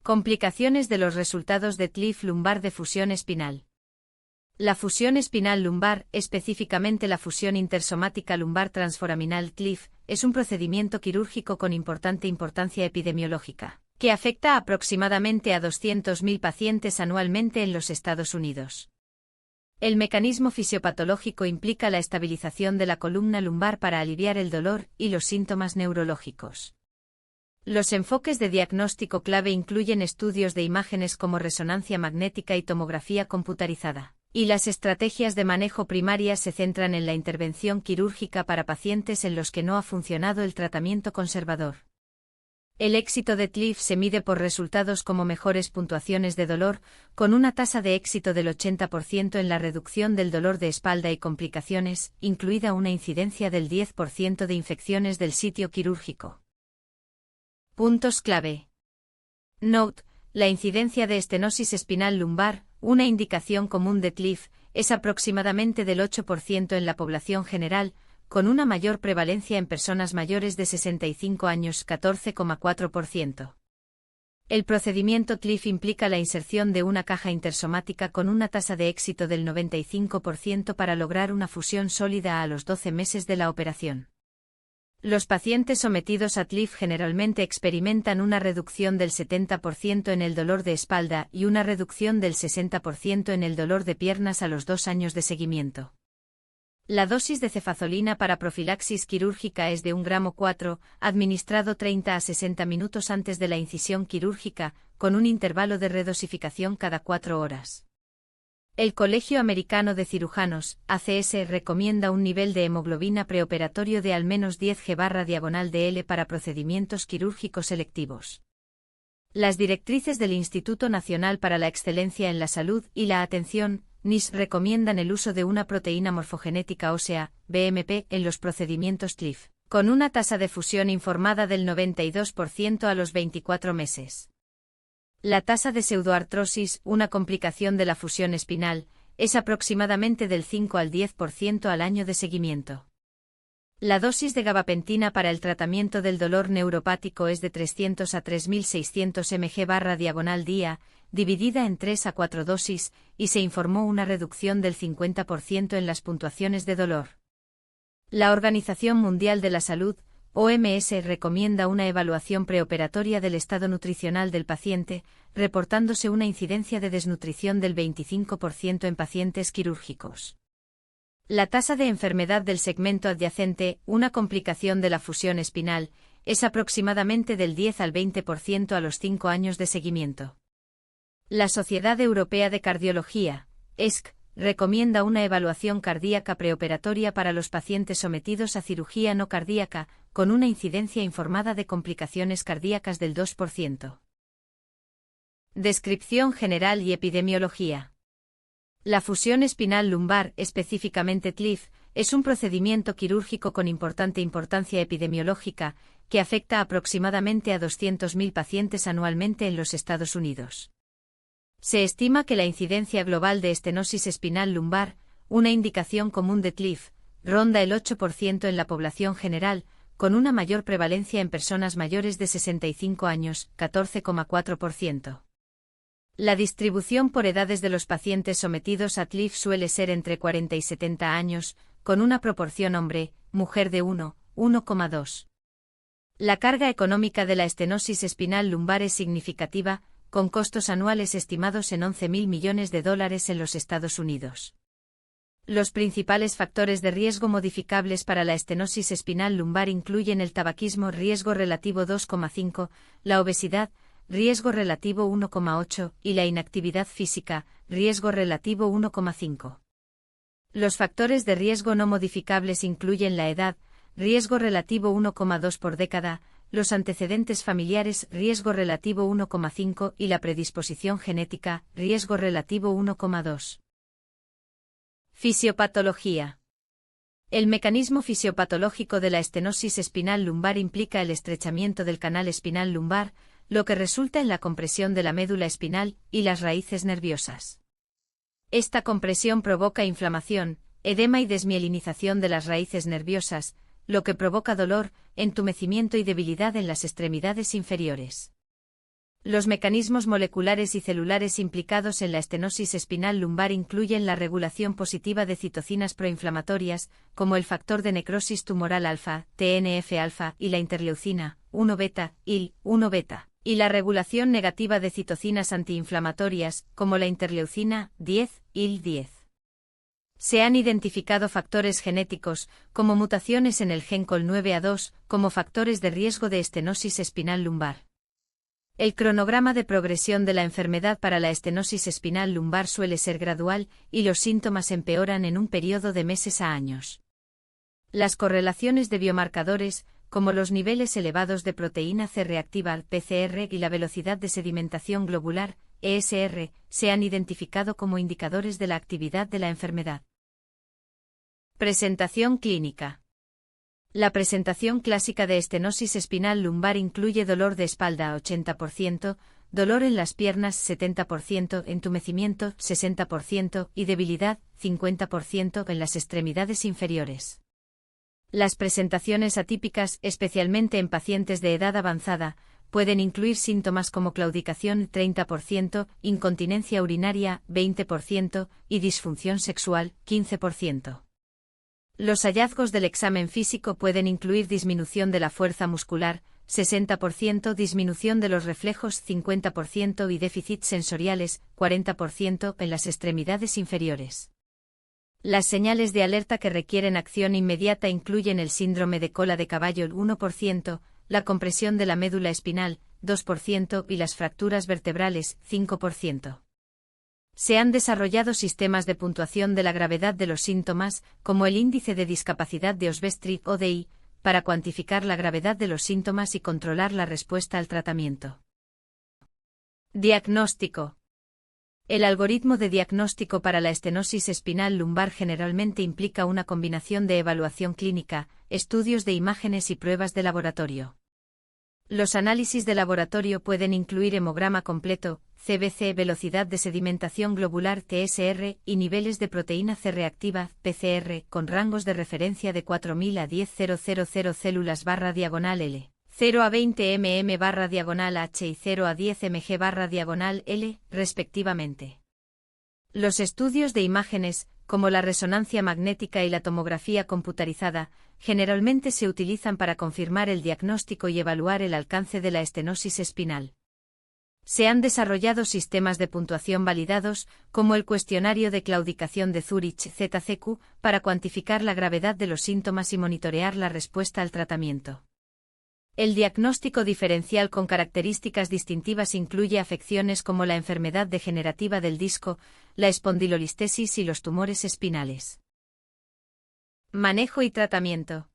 Complicaciones de los resultados de TLIF lumbar de fusión espinal. La fusión espinal lumbar, específicamente la fusión intersomática lumbar transforaminal TLIF, es un procedimiento quirúrgico con importante importancia epidemiológica, que afecta aproximadamente a 200.000 pacientes anualmente en los Estados Unidos. El mecanismo fisiopatológico implica la estabilización de la columna lumbar para aliviar el dolor y los síntomas neurológicos. Los enfoques de diagnóstico clave incluyen estudios de imágenes como resonancia magnética y tomografía computarizada, y las estrategias de manejo primarias se centran en la intervención quirúrgica para pacientes en los que no ha funcionado el tratamiento conservador. El éxito de TLIF se mide por resultados como mejores puntuaciones de dolor, con una tasa de éxito del 80% en la reducción del dolor de espalda y complicaciones, incluida una incidencia del 10% de infecciones del sitio quirúrgico. Puntos clave. Note: la incidencia de estenosis espinal lumbar, una indicación común de TLIF, es aproximadamente del 8% en la población general, con una mayor prevalencia en personas mayores de 65 años, 14,4%. El procedimiento TLIF implica la inserción de una caja intersomática con una tasa de éxito del 95% para lograr una fusión sólida a los 12 meses de la operación. Los pacientes sometidos a TLIF generalmente experimentan una reducción del 70% en el dolor de espalda y una reducción del 60% en el dolor de piernas a los 2 años de seguimiento. La dosis de cefazolina para profilaxis quirúrgica es de 1,4 gramos, administrado 30 a 60 minutos antes de la incisión quirúrgica, con un intervalo de redosificación cada 4 horas. El Colegio Americano de Cirujanos, ACS, recomienda un nivel de hemoglobina preoperatorio de al menos 10 g/dL para procedimientos quirúrgicos selectivos. Las directrices del Instituto Nacional para la Excelencia en la Salud y la Atención, NIS, recomiendan el uso de una proteína morfogenética ósea, BMP, en los procedimientos TLIF, con una tasa de fusión informada del 92% a los 24 meses. La tasa de pseudoartrosis, una complicación de la fusión espinal, es aproximadamente del 5 al 10% al año de seguimiento. La dosis de gabapentina para el tratamiento del dolor neuropático es de 300 a 3.600 mg/día, dividida en 3 a 4 dosis, y se informó una reducción del 50% en las puntuaciones de dolor. La Organización Mundial de la Salud, OMS, recomienda una evaluación preoperatoria del estado nutricional del paciente, reportándose una incidencia de desnutrición del 25% en pacientes quirúrgicos. La tasa de enfermedad del segmento adyacente, una complicación de la fusión espinal, es aproximadamente del 10 al 20% a los 5 años de seguimiento. La Sociedad Europea de Cardiología, ESC, recomienda una evaluación cardíaca preoperatoria para los pacientes sometidos a cirugía no cardíaca, con una incidencia informada de complicaciones cardíacas del 2%. Descripción general y epidemiología. La fusión espinal lumbar, específicamente TLIF, es un procedimiento quirúrgico con importante importancia epidemiológica, que afecta aproximadamente a 200.000 pacientes anualmente en los Estados Unidos. Se estima que la incidencia global de estenosis espinal lumbar, una indicación común de TLIF, ronda el 8% en la población general, con una mayor prevalencia en personas mayores de 65 años, 14,4%. La distribución por edades de los pacientes sometidos a TLIF suele ser entre 40 y 70 años, con una proporción hombre-mujer de 1,2. La carga económica de la estenosis espinal lumbar es significativa, con costos anuales estimados en $11.000 millones en los Estados Unidos. Los principales factores de riesgo modificables para la estenosis espinal lumbar incluyen el tabaquismo, riesgo relativo 2,5, la obesidad, riesgo relativo 1,8, y la inactividad física, riesgo relativo 1,5. Los factores de riesgo no modificables incluyen la edad, riesgo relativo 1,2 por década, los antecedentes familiares, riesgo relativo 1,5, y la predisposición genética, riesgo relativo 1,2. Fisiopatología. El mecanismo fisiopatológico de la estenosis espinal lumbar implica el estrechamiento del canal espinal lumbar, lo que resulta en la compresión de la médula espinal y las raíces nerviosas. Esta compresión provoca inflamación, edema y desmielinización de las raíces nerviosas, lo que provoca dolor, entumecimiento y debilidad en las extremidades inferiores. Los mecanismos moleculares y celulares implicados en la estenosis espinal lumbar incluyen la regulación positiva de citocinas proinflamatorias, como el factor de necrosis tumoral alfa, TNF-alfa, y la interleucina 1-beta, IL-1-beta, y la regulación negativa de citocinas antiinflamatorias, como la interleucina 10, IL-10. Se han identificado factores genéticos, como mutaciones en el gen COL9A2, como factores de riesgo de estenosis espinal lumbar. El cronograma de progresión de la enfermedad para la estenosis espinal lumbar suele ser gradual, y los síntomas empeoran en un periodo de meses a años. Las correlaciones de biomarcadores, como los niveles elevados de proteína C reactiva (PCR) y la velocidad de sedimentación globular (ESR), se han identificado como indicadores de la actividad de la enfermedad. Presentación clínica. La presentación clásica de estenosis espinal lumbar incluye dolor de espalda 80%, dolor en las piernas 70%, entumecimiento 60% y debilidad 50% en las extremidades inferiores. Las presentaciones atípicas, especialmente en pacientes de edad avanzada, pueden incluir síntomas como claudicación 30%, incontinencia urinaria 20% y disfunción sexual 15%. Los hallazgos del examen físico pueden incluir disminución de la fuerza muscular, 60%, disminución de los reflejos 50% y déficits sensoriales, 40% en las extremidades inferiores. Las señales de alerta que requieren acción inmediata incluyen el síndrome de cola de caballo 1%, la compresión de la médula espinal 2% y las fracturas vertebrales 5%. Se han desarrollado sistemas de puntuación de la gravedad de los síntomas, como el índice de discapacidad de Oswestry (ODI), para cuantificar la gravedad de los síntomas y controlar la respuesta al tratamiento. Diagnóstico. El algoritmo de diagnóstico para la estenosis espinal lumbar generalmente implica una combinación de evaluación clínica, estudios de imágenes y pruebas de laboratorio. Los análisis de laboratorio pueden incluir hemograma completo, CBC, velocidad de sedimentación globular TSR y niveles de proteína C reactiva PCR con rangos de referencia de 4000 a 10.000 células /L, 0 a 20 mm /H y 0 a 10 mg /L, respectivamente. Los estudios de imágenes, como la resonancia magnética y la tomografía computarizada, generalmente se utilizan para confirmar el diagnóstico y evaluar el alcance de la estenosis espinal. Se han desarrollado sistemas de puntuación validados, como el cuestionario de claudicación de Zurich (ZCQ), para cuantificar la gravedad de los síntomas y monitorear la respuesta al tratamiento. El diagnóstico diferencial con características distintivas incluye afecciones como la enfermedad degenerativa del disco, la espondilolistesis y los tumores espinales. Manejo y tratamiento.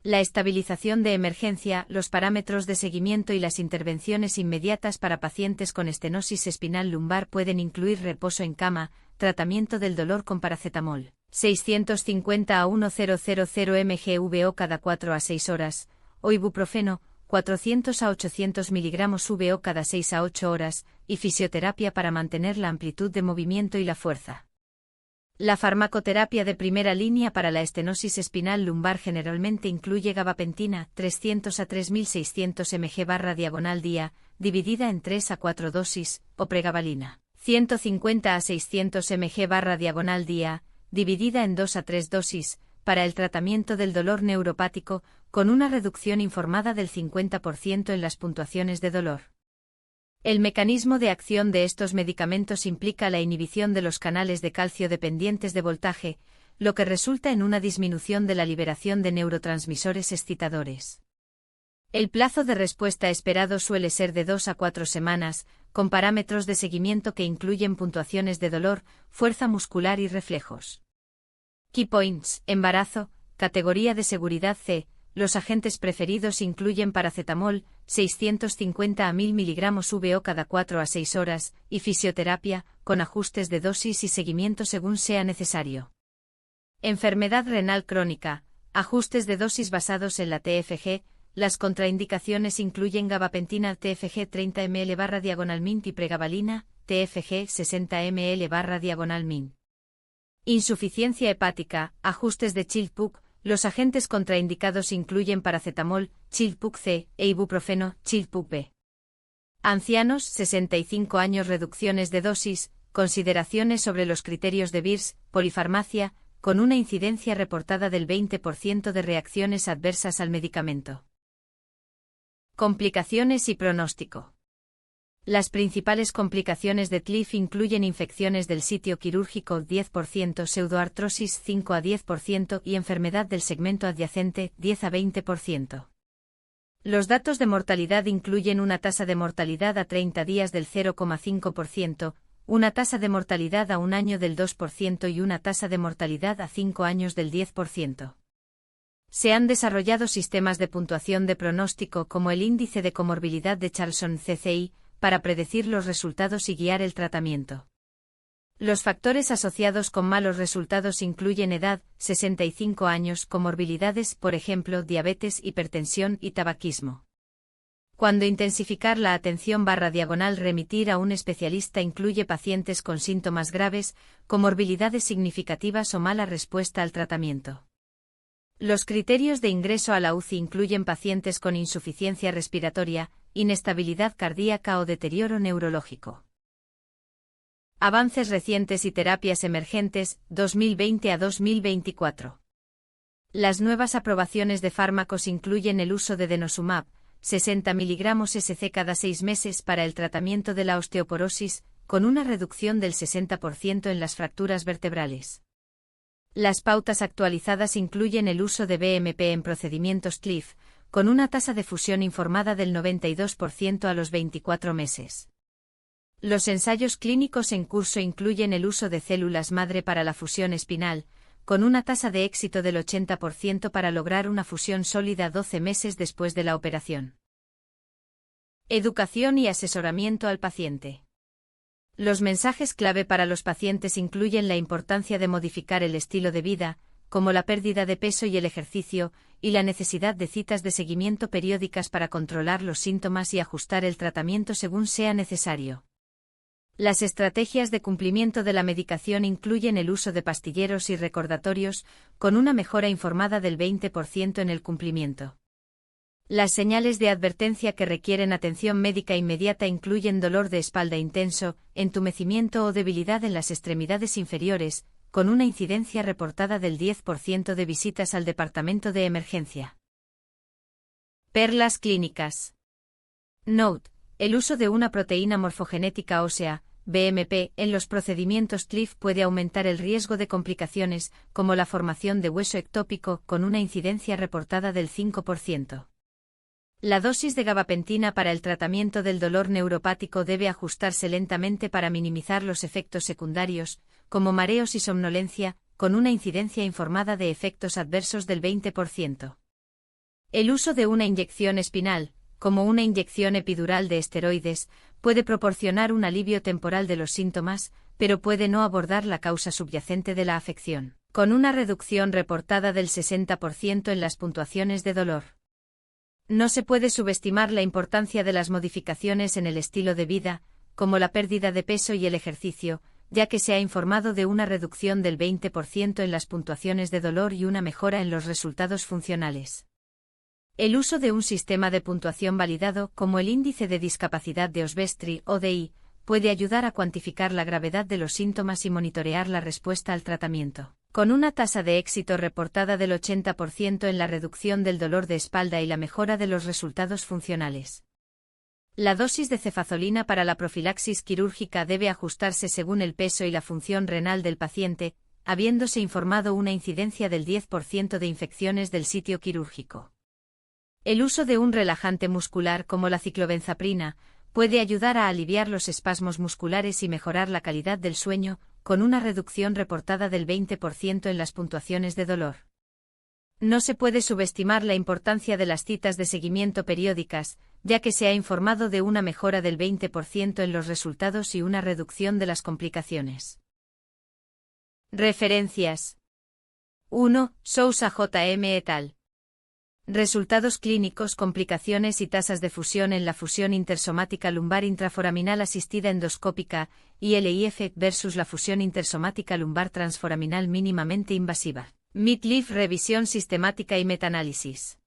La estabilización de emergencia, los parámetros de seguimiento y las intervenciones inmediatas para pacientes con estenosis espinal lumbar pueden incluir reposo en cama, tratamiento del dolor con paracetamol, 650 a 1000 mg/VO cada 4 a 6 horas, o ibuprofeno, 400 a 800 mg VO cada 6 a 8 horas, y fisioterapia para mantener la amplitud de movimiento y la fuerza. La farmacoterapia de primera línea para la estenosis espinal lumbar generalmente incluye gabapentina, 300 a 3600 mg/día, dividida en 3 a 4 dosis, o pregabalina, 150 a 600 mg/día, dividida en 2 a 3 dosis, para el tratamiento del dolor neuropático, con una reducción informada del 50% en las puntuaciones de dolor. El mecanismo de acción de estos medicamentos implica la inhibición de los canales de calcio dependientes de voltaje, lo que resulta en una disminución de la liberación de neurotransmisores excitadores. El plazo de respuesta esperado suele ser de 2 a 4 semanas, con parámetros de seguimiento que incluyen puntuaciones de dolor, fuerza muscular y reflejos. Key Points: embarazo, categoría de seguridad C. Los agentes preferidos incluyen paracetamol, 650 a 1000 mg VO cada 4 a 6 horas, y fisioterapia, con ajustes de dosis y seguimiento según sea necesario. Enfermedad renal crónica, ajustes de dosis basados en la TFG. Las contraindicaciones incluyen gabapentina TFG 30 ml/min y pregabalina, TFG 60 ml/min. Insuficiencia hepática, ajustes de Child-Pugh. Los agentes contraindicados incluyen paracetamol, Child-Pugh C, e ibuprofeno, Child-Pugh B. Ancianos, 65 años. Reducciones de dosis, consideraciones sobre los criterios de Beers, polifarmacia, con una incidencia reportada del 20% de reacciones adversas al medicamento. Complicaciones y pronóstico. Las principales complicaciones de TLIF incluyen infecciones del sitio quirúrgico 10%, pseudoartrosis 5 a 10% y enfermedad del segmento adyacente 10 a 20%. Los datos de mortalidad incluyen una tasa de mortalidad a 30 días del 0,5%, una tasa de mortalidad a un año del 2% y una tasa de mortalidad a 5 años del 10%. Se han desarrollado sistemas de puntuación de pronóstico como el índice de comorbilidad de Charlson CCI, para predecir los resultados y guiar el tratamiento. Los factores asociados con malos resultados incluyen edad, 65 años, comorbilidades, por ejemplo, diabetes, hipertensión y tabaquismo. Cuando intensificar la atención /remitir a un especialista incluye pacientes con síntomas graves, comorbilidades significativas o mala respuesta al tratamiento. Los criterios de ingreso a la UCI incluyen pacientes con insuficiencia respiratoria, inestabilidad cardíaca o deterioro neurológico. Avances recientes y terapias emergentes, 2020 a 2024. Las nuevas aprobaciones de fármacos incluyen el uso de denosumab, 60 mg SC cada 6 meses para el tratamiento de la osteoporosis, con una reducción del 60% en las fracturas vertebrales. Las pautas actualizadas incluyen el uso de BMP en procedimientos TLIF, con una tasa de fusión informada del 92% a los 24 meses. Los ensayos clínicos en curso incluyen el uso de células madre para la fusión espinal, con una tasa de éxito del 80% para lograr una fusión sólida 12 meses después de la operación. Educación y asesoramiento al paciente. Los mensajes clave para los pacientes incluyen la importancia de modificar el estilo de vida, como la pérdida de peso y el ejercicio, y la necesidad de citas de seguimiento periódicas para controlar los síntomas y ajustar el tratamiento según sea necesario. Las estrategias de cumplimiento de la medicación incluyen el uso de pastilleros y recordatorios, con una mejora informada del 20% en el cumplimiento. Las señales de advertencia que requieren atención médica inmediata incluyen dolor de espalda intenso, entumecimiento o debilidad en las extremidades inferiores, con una incidencia reportada del 10% de visitas al departamento de emergencia. Perlas clínicas. Note: el uso de una proteína morfogenética ósea, BMP, en los procedimientos TLIF puede aumentar el riesgo de complicaciones, como la formación de hueso ectópico, con una incidencia reportada del 5%. La dosis de gabapentina para el tratamiento del dolor neuropático debe ajustarse lentamente para minimizar los efectos secundarios, como mareos y somnolencia, con una incidencia informada de efectos adversos del 20%. El uso de una inyección espinal, como una inyección epidural de esteroides, puede proporcionar un alivio temporal de los síntomas, pero puede no abordar la causa subyacente de la afección, con una reducción reportada del 60% en las puntuaciones de dolor. No se puede subestimar la importancia de las modificaciones en el estilo de vida, como la pérdida de peso y el ejercicio, ya que se ha informado de una reducción del 20% en las puntuaciones de dolor y una mejora en los resultados funcionales. El uso de un sistema de puntuación validado, como el índice de discapacidad de Oswestry, ODI, puede ayudar a cuantificar la gravedad de los síntomas y monitorear la respuesta al tratamiento, con una tasa de éxito reportada del 80% en la reducción del dolor de espalda y la mejora de los resultados funcionales. La dosis de cefazolina para la profilaxis quirúrgica debe ajustarse según el peso y la función renal del paciente, habiéndose informado una incidencia del 10% de infecciones del sitio quirúrgico. El uso de un relajante muscular como la ciclobenzaprina puede ayudar a aliviar los espasmos musculares y mejorar la calidad del sueño, con una reducción reportada del 20% en las puntuaciones de dolor. No se puede subestimar la importancia de las citas de seguimiento periódicas, ya que se ha informado de una mejora del 20% en los resultados y una reducción de las complicaciones. Referencias. 1. Sousa J.M. et al. Resultados clínicos, complicaciones y tasas de fusión en la fusión intersomática lumbar intraforaminal asistida endoscópica, ILIF versus la fusión intersomática lumbar transforaminal mínimamente invasiva. MITLIF, revisión sistemática y metaanálisis.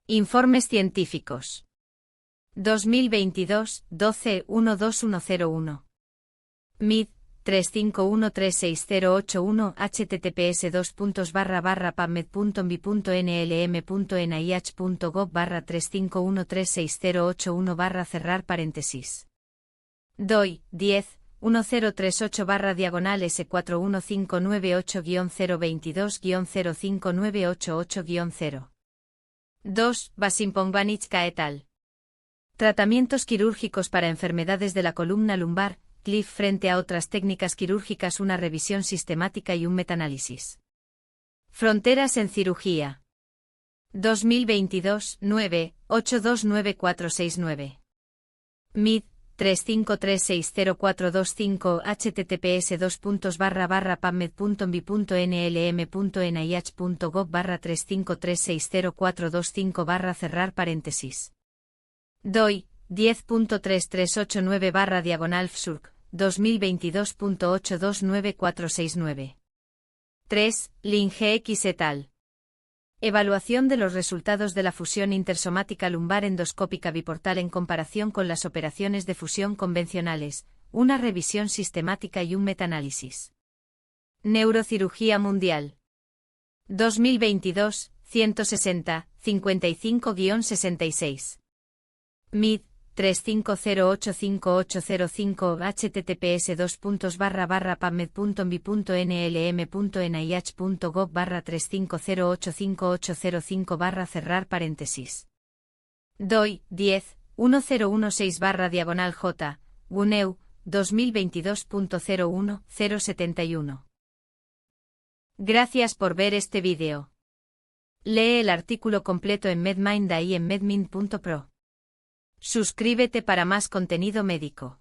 Informes científicos. 2022-12-12101. MID 351368081 https://pubmed.nlm.nih.gov 351368081 cerrar paréntesis. DOI 10-1038 S41598-022-05988-0. 2. Basimpongvanitska et al. Tratamientos quirúrgicos para enfermedades de la columna lumbar, CLIF frente a otras técnicas quirúrgicas, una revisión sistemática y un metaanálisis. Fronteras en cirugía. 2022 9-829469. MID 3536045 https://pubmed.nlm.nih.gov 3536045 cerrar paréntesis. DOI 10.3389/FSURC 2022.829469. 3. Lin GX et al. Evaluación de los resultados de la fusión intersomática lumbar endoscópica biportal en comparación con las operaciones de fusión convencionales, una revisión sistemática y un metaanálisis. Neurocirugía mundial. 2022, 160, 55-66. MID 350858505 https://pubmed.nlm.nih.gov 350858505 cerrar paréntesis. DOI 10-1016/J, GUNEU, 2022.01-071. Gracias por ver este vídeo. Lee el artículo completo en MedMinda y en medmind.pro. Suscríbete para más contenido médico.